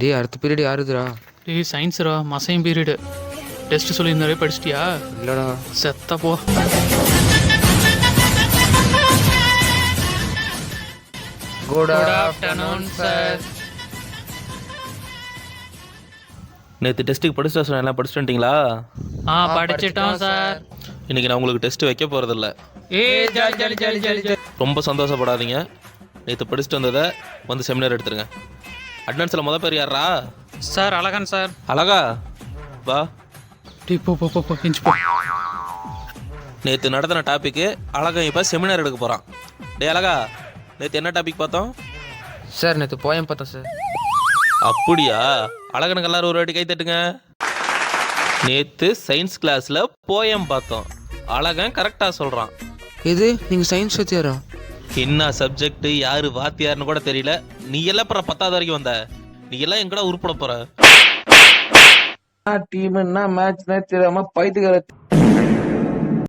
டேய் அடுத்த பீரியட் யாருதுடா? டேய் சயின்ஸ்ரா மசையும் பீரியடு. டெஸ்ட் சொல்லியிருந்தாரே படிச்சிட்டியா? இல்லடா. செத்த போ. Good afternoon sir. நேற்று டெஸ்ட்டுக்கு படிச்சுட்டு சொன்னேன், எல்லாம் படிச்சுட்டு வந்துட்டீங்களா? படிச்சிட்டோம் சார். இன்றைக்கி நான் உங்களுக்கு டெஸ்ட்டு வைக்க போகிறதில்ல. ஏய் jolly jolly jolly jolly jolly. ரொம்ப சந்தோஷப்படாதீங்க. நேற்று படிச்சுட்டு வந்ததை வந்து செமினார் எடுத்துருங்க. அட்டனன்ஸில் முத பேர் யாரா? சார் அழகன் சார். அழகா வா. டேய் போ போ போ போ இன்ச்சு போ. நேற்று நடத்தின டாப்பிக்கு அழகன் இப்போ செமினார் எடுக்க போகிறான். டே அழகா, நேற்று என்ன டாபிக் பார்த்தோம்? சார் நேற்று போயம் பார்த்தேன் சார். அப்படியா? அழகனுக்கு எல்லாரும் ஒரு வாட்டி கை தட்டுங்க. நேற்று சயின்ஸ் கிளாஸில் போயம் பார்த்தோம். அழகன் கரெக்டாக சொல்கிறான். எது நீங்கள் சயின்ஸ் வச்சியாரா? என்ன சப்ஜெக்ட், யாரு வாத்தியார்னு கூட தெரியல. நீ எல்லாம் அப்புறம் 10வது வரைக்கும் வந்த. நீ எல்லாம் எங்கடா உருப்பட போற? டீம்னா மேட்ச்னா தெரியாம பைத்துக்கிற